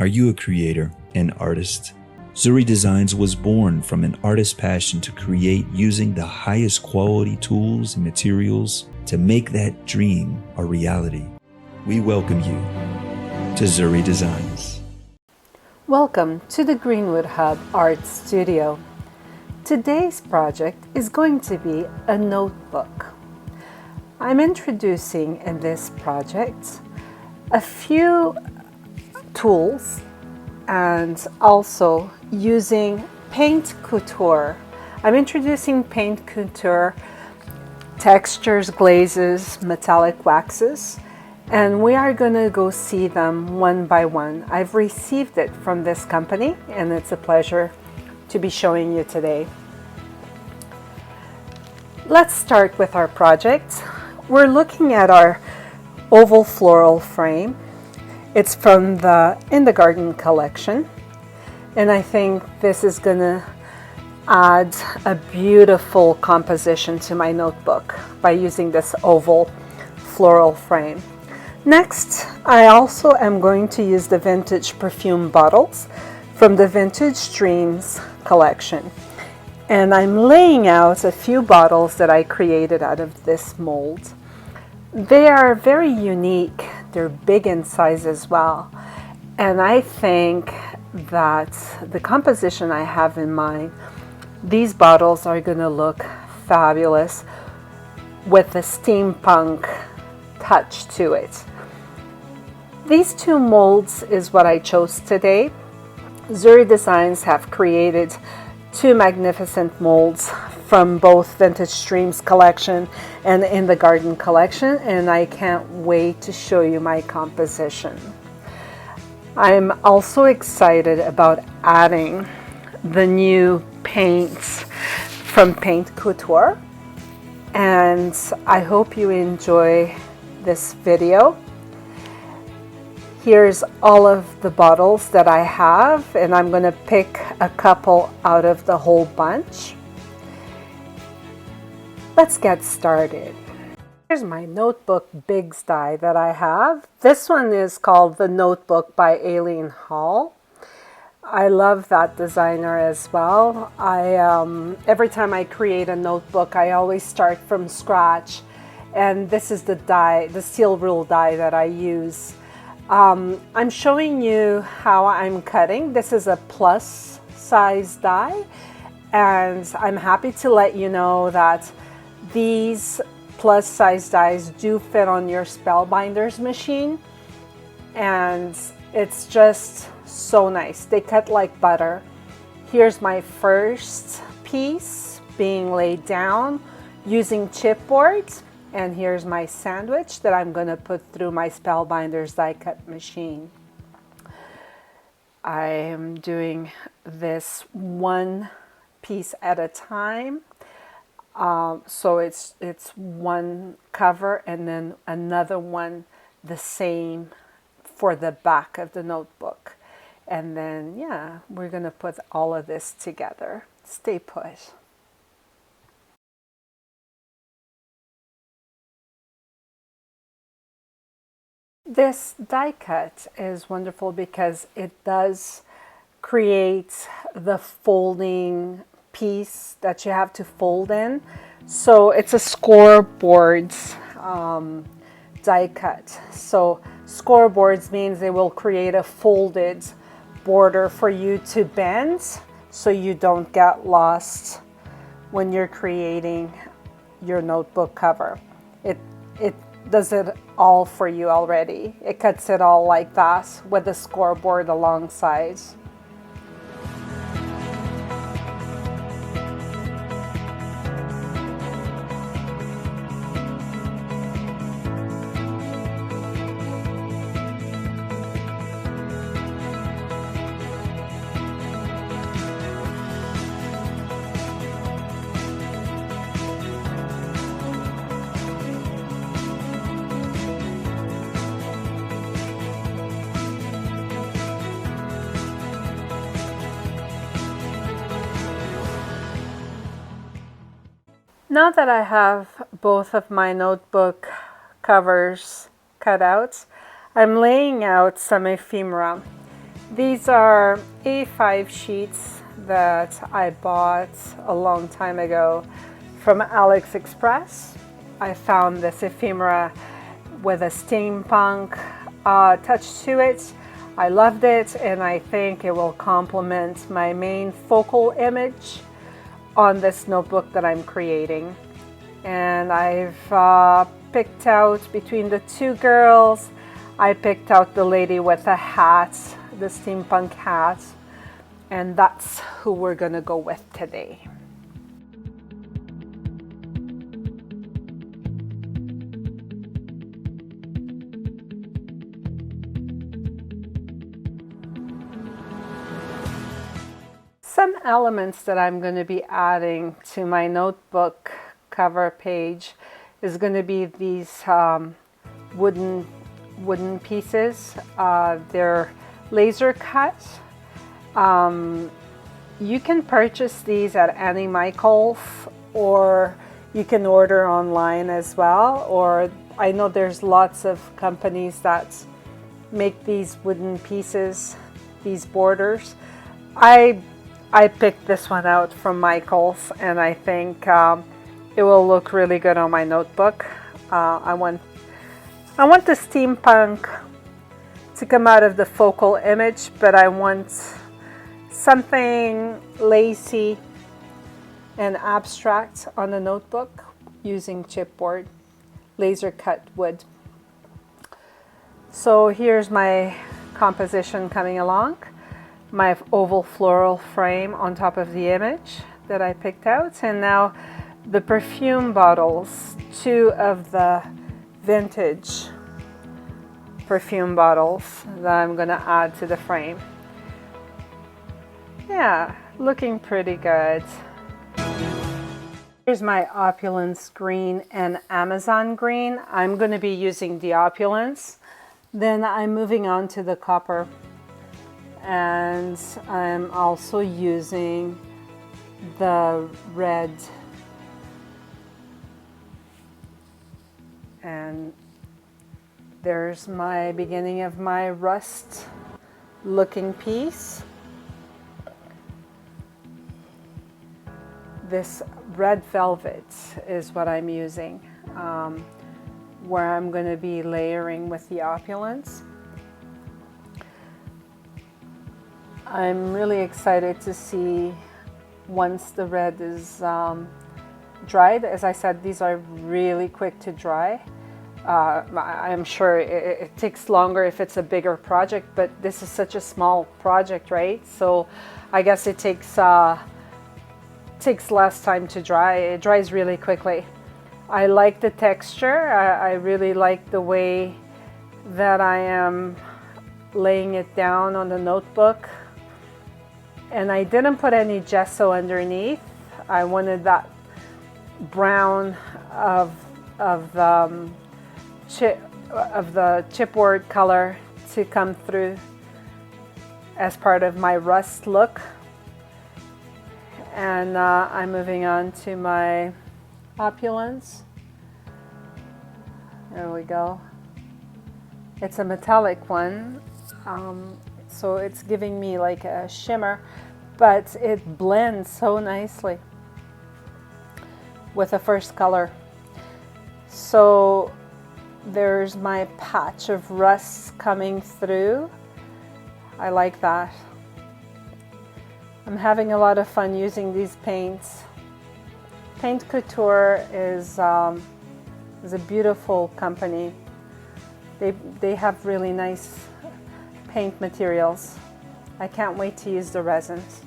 Are you a creator, an artist? Zuri Designs was born from an artist's passion to create using the highest quality tools and materials to make that dream a reality. We welcome you to Zuri Designs. Welcome to the Greenwood Hub Art Studio. Today's project is going to be a notebook. I'm introducing in this project a few tools and also using Paint Couture. I'm introducing Paint Couture textures, glazes, metallic waxes, and we are going to go see them one by one. I've received it from this company and it's a pleasure to be showing you today. Let's start with our project. We're looking at our oval floral frame. It's from the In the Garden collection, and I think this is gonna add a beautiful composition to my notebook by using this oval floral frame. Next, I also am going to use the vintage perfume bottles from the Vintage Dreams collection, and I'm laying out a few bottles that I created out of this mold. They are very unique. They're big in size as well. And I think that the composition I have in mind, these bottles are going to look fabulous with a steampunk touch to it. These two molds is what I chose today. Zuri Designs have created two magnificent molds from both Vintage Dreams collection and In the Garden collection, and I can't wait to show you my composition. I'm also excited about adding the new paints from Paint Couture, and I hope you enjoy this video. Here's all of the bottles that I have, and I'm going to pick a couple out of the whole bunch. Let's get started. Here's my notebook Bigs die that I have. This one is called The Notebook by Aileen Hall. I love that designer as well. Every time I create a notebook, I always start from scratch, and this is the die, the steel rule die that I use. I'm showing you how I'm cutting. This is a plus size die, and I'm happy to let you know that these plus size dies do fit on your Spellbinders machine, and it's just so nice. They cut like butter. Here's my first piece being laid down using chipboard, and here's my sandwich that I'm going to put through my Spellbinders die cut machine. I am doing this one piece at a time. So it's one cover and then another one the same for the back of the notebook. And then, yeah, we're going to put all of this together. Stay put. This die cut is wonderful because it does create the folding piece that you have to fold in. So it's a scoreboards die cut. So scoreboards means they will create a folded border for you to bend so you don't get lost when you're creating your notebook cover. It does it all for you already. It cuts it all like that with the scoreboard alongside. Now that I have both of my notebook covers cut out, I'm laying out some ephemera. These are A5 sheets that I bought a long time ago from AliExpress. I found this ephemera with a steampunk touch to it. I loved it, and I think it will complement my main focal image on this notebook that I'm creating. And I've picked out between the two girls, I picked out the lady with a hat, the steampunk hat, and that's who we're gonna go with today. Some elements that I'm going to be adding to my notebook cover page is going to be these wooden pieces. They're laser cut. You can purchase these at any Michaels, or you can order online as well, or I know there's lots of companies that make these wooden pieces, these borders. I picked this one out from Michaels, and I think it will look really good on my notebook. I want the steampunk to come out of the focal image, but I want something lacy and abstract on the notebook using chipboard, laser cut wood. So here's my composition coming along. My oval floral frame on top of the image that I picked out, and now the perfume bottles, 2 of the vintage perfume bottles that I'm gonna add to the frame. Yeah, looking pretty good. Here's my Opulence green and Amazon green. I'm gonna be using the Opulence. Then I'm moving on to the copper. And I'm also using the red, and there's my beginning of my rust looking piece. This red velvet is what I'm using, where I'm going to be layering with the Opulence. I'm really excited to see once the red is dried. As I said, these are really quick to dry. I'm sure it takes longer if it's a bigger project, but this is such a small project, right? So I guess it takes less time to dry. It dries really quickly. I like the texture. I really like the way that I am laying it down on the notebook. And I didn't put any gesso underneath. I wanted that brown of the chipboard color to come through as part of my rust look. And I'm moving on to my Opulence. There we go. It's a metallic one. So it's giving me like a shimmer, but it blends so nicely with the first color. So there's my patch of rust coming through. I like that. I'm having a lot of fun using these paints. Paint Couture is a beautiful company. They have really nice paint materials. I can't wait to use the resins.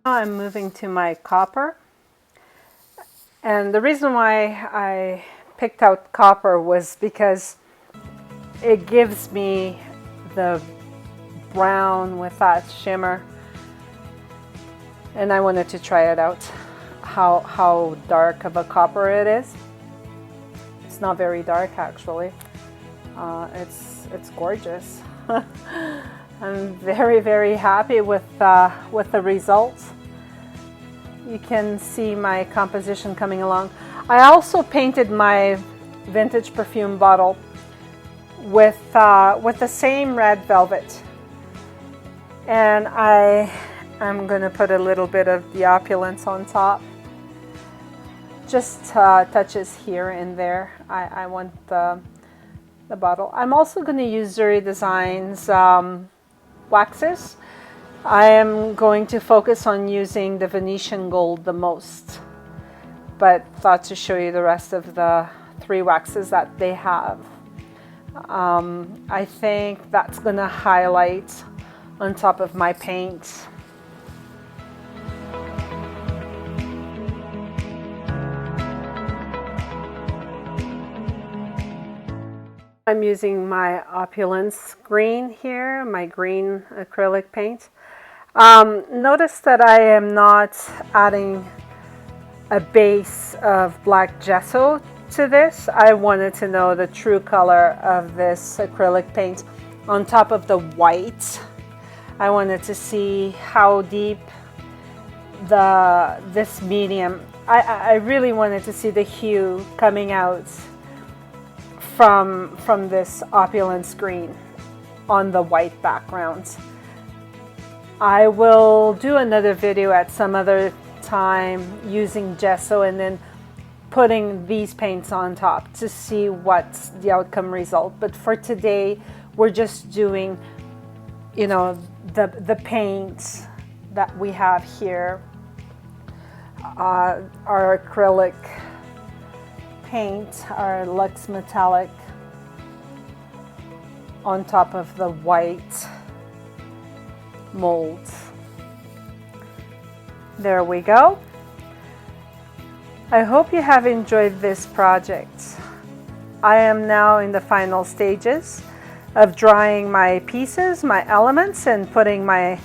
Now I'm moving to my copper, and the reason why I picked out copper was because it gives me the brown with that shimmer, and I wanted to try it out, how dark of a copper it is. It's not very dark actually. It's gorgeous. I'm very, very happy with the results. You can see my composition coming along. I also painted my vintage perfume bottle with the same red velvet, and I'm gonna put a little bit of the Opulence on top, just touches here and there. I want the bottle. I'm also gonna use Zuri Designs waxes. I am going to focus on using the Venetian Gold the most, but thought to show you the rest of the 3 waxes that they have. I think that's going to highlight on top of my paint. I'm using my Opulence green here, my green acrylic paint. Notice that I am not adding a base of black gesso to this. I wanted to know the true color of this acrylic paint on top of the white. I wanted to see how deep this medium, I really wanted to see the hue coming out from this Opulence green on the white background. I will do another video at some other time using gesso and then putting these paints on top to see what's the outcome result. But for today, we're just doing, you know, the paints that we have here. Our acrylic paint, our Luxe Metallic on top of the white mold. There we go. I hope you have enjoyed this project. I am now in the final stages of drying my pieces, my elements, and putting my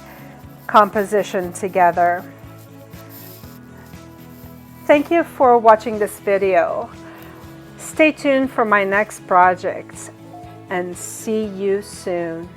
composition together. Thank you for watching this video. Stay tuned for my next project and see you soon.